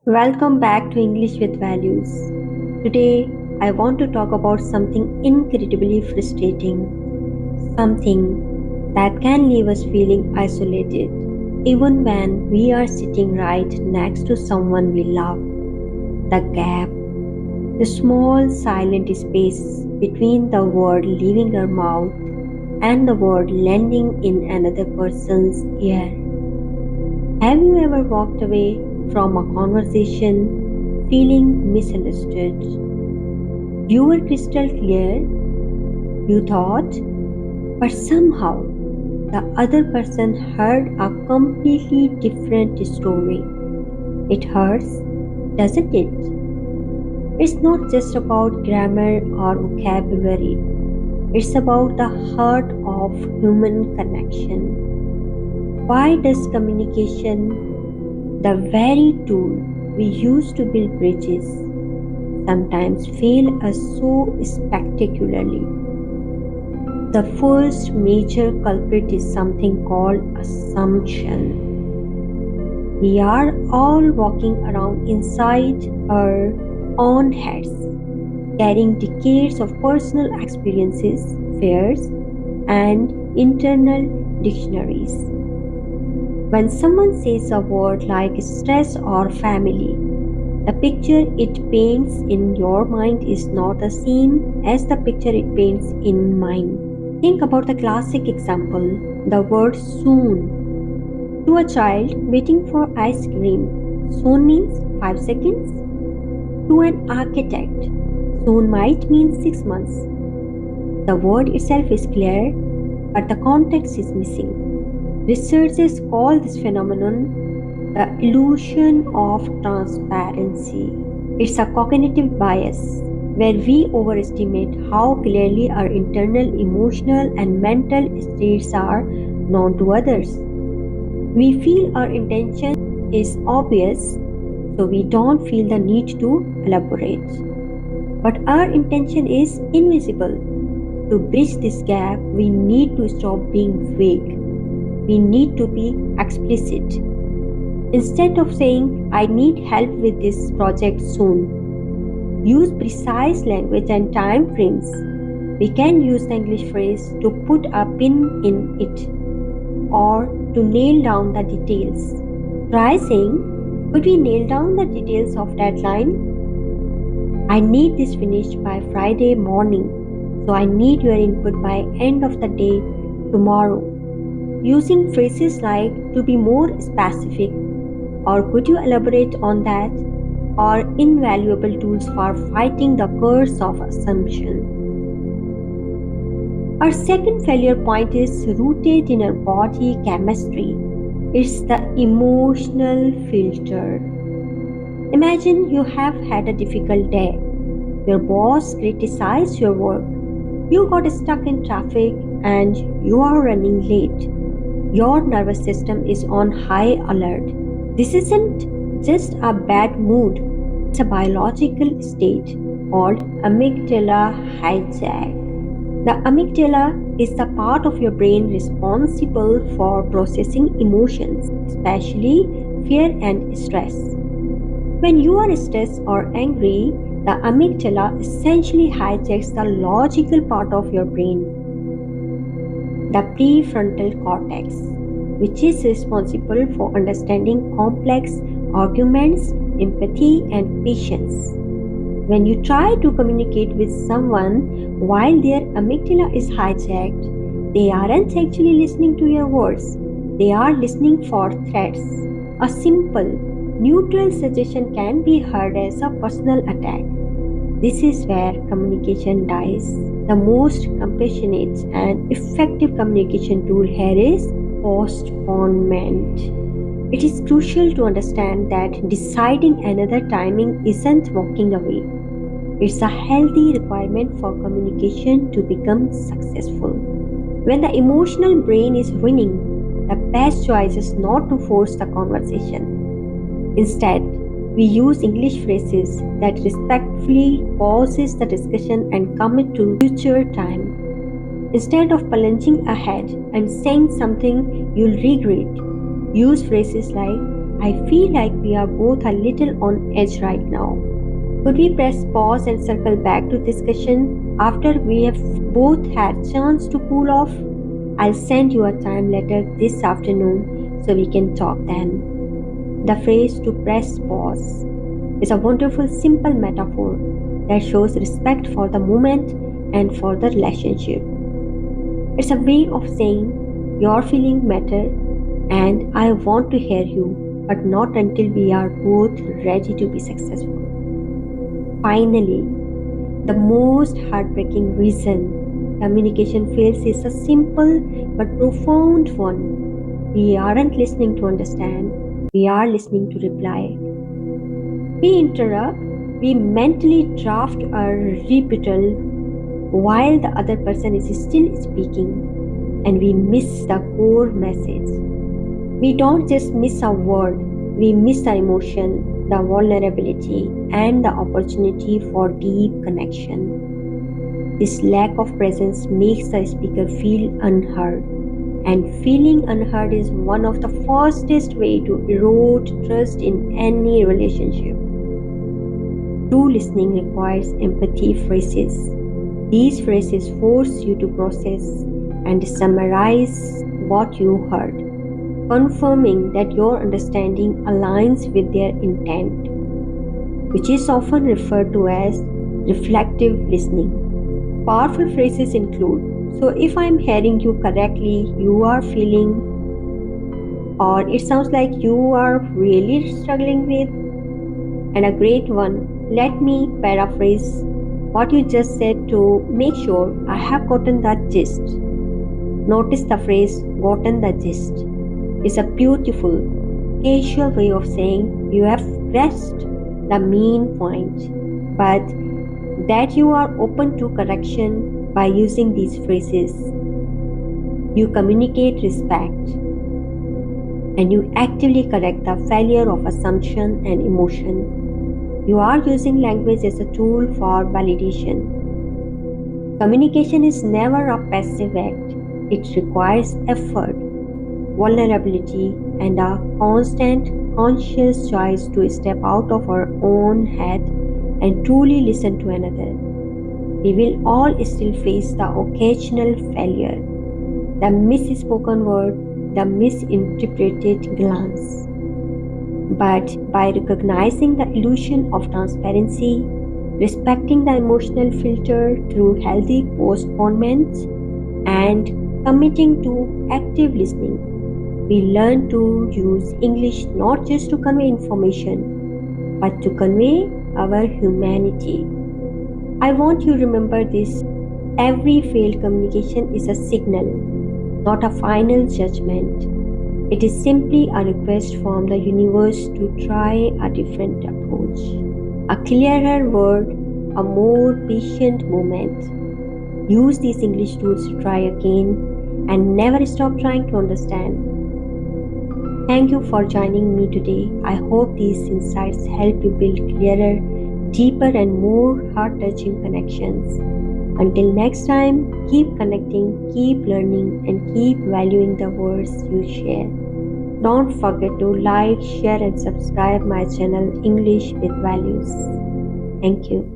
Welcome back to English with Values. Today, I want to talk about something incredibly frustrating, something that can leave us feeling isolated, even when we are sitting right next to someone we love. The gap, the small silent space between the word leaving our mouth and the word landing in another person's ear. Have you ever walked away from a conversation feeling misunderstood? You were crystal clear, you thought, but somehow the other person heard a completely different story. It hurts, doesn't it? It's not just about grammar or vocabulary, it's about the heart of human connection. Why does communication, the very tool we use to build bridges, sometimes fail us so spectacularly? The first major culprit is something called assumption. We are all walking around inside our own heads, carrying decades of personal experiences, fears, and internal dictionaries. When someone says a word like stress or family, the picture it paints in your mind is not the same as the picture it paints in mine. Think about the classic example, the word soon. To a child waiting for ice cream, soon means 5 seconds. To an architect, soon might mean 6 months. The word itself is clear, but the context is missing. Researchers call this phenomenon the illusion of transparency. It's a cognitive bias where we overestimate how clearly our internal emotional and mental states are known to others. We feel our intention is obvious, so we don't feel the need to elaborate. But our intention is invisible. To bridge this gap, we need to stop being vague. We need to be explicit. Instead of saying, I need help with this project soon, use precise language and time frames. We can use the English phrase to put a pin in it or to nail down the details. Try saying, could we nail down the details of that line? I need this finished by Friday morning, so I need your input by end of the day tomorrow. Using phrases like to be more specific or could you elaborate on that are invaluable tools for fighting the curse of assumption. Our second failure point is rooted in our body chemistry. It's the emotional filter. Imagine you have had a difficult day. Your boss criticized your work. You got stuck in traffic and you are running late. Your nervous system is on high alert. This isn't just a bad mood, it's a biological state called amygdala hijack. The amygdala is the part of your brain responsible for processing emotions, especially fear and stress. When you are stressed or angry, the amygdala essentially hijacks the logical part of your brain, the prefrontal cortex, which is responsible for understanding complex arguments, empathy, and patience. When you try to communicate with someone while their amygdala is hijacked, they aren't actually listening to your words, they are listening for threats. A simple, neutral suggestion can be heard as a personal attack. This is where communication dies. The most compassionate and effective communication tool here is postponement. It is crucial to understand that deciding another timing isn't walking away. It's a healthy requirement for communication to become successful. When the emotional brain is winning, the best choice is not to force the conversation. Instead, we use English phrases that respectfully pauses the discussion and commit to future time. Instead of plunging ahead and saying something you'll regret, use phrases like, I feel like we are both a little on edge right now. Could we press pause and circle back to discussion after we have both had chance to cool off? I'll send you a time letter this afternoon so we can talk then. The phrase to press pause is a wonderful simple metaphor that shows respect for the moment and for the relationship. It's a way of saying your feelings matter and I want to hear you, but not until we are both ready to be successful. Finally, the most heartbreaking reason communication fails is a simple but profound one. We aren't listening to understand, we are listening to reply. We interrupt, we mentally draft a rebuttal while the other person is still speaking, and we miss the core message. We don't just miss a word, we miss the emotion, the vulnerability, and the opportunity for deep connection. This lack of presence makes the speaker feel unheard, and feeling unheard is one of the fastest ways to erode trust in any relationship. True listening requires empathy phrases. These phrases force you to process and summarize what you heard, confirming that your understanding aligns with their intent, which is often referred to as reflective listening. Powerful phrases include, so if I'm hearing you correctly, you are feeling, or it sounds like you are really struggling with, and a great one, let me paraphrase what you just said to make sure I have gotten that gist. Notice the phrase gotten the gist is a beautiful, casual way of saying you have grasped the main point, but that you are open to correction by using these phrases. You communicate respect and you actively correct the failure of assumption and emotion. You are using language as a tool for validation. Communication is never a passive act, it requires effort, vulnerability, and a constant, conscious choice to step out of our own head and truly listen to another. We will all still face the occasional failure, the misspoken word, the misinterpreted glance. But by recognizing the illusion of transparency, respecting the emotional filter through healthy postponement, and committing to active listening, we learn to use English not just to convey information, but to convey our humanity. I want you to remember this. Every failed communication is a signal, not a final judgment. It is simply a request from the universe to try a different approach, a clearer word, a more patient moment. Use these English tools to try again and never stop trying to understand. Thank you for joining me today. I hope these insights help you build clearer, deeper, and more heart touching connections. Until next time, keep connecting, keep learning, and keep valuing the words you share. Don't forget to like, share, and subscribe my channel English with Values. Thank you.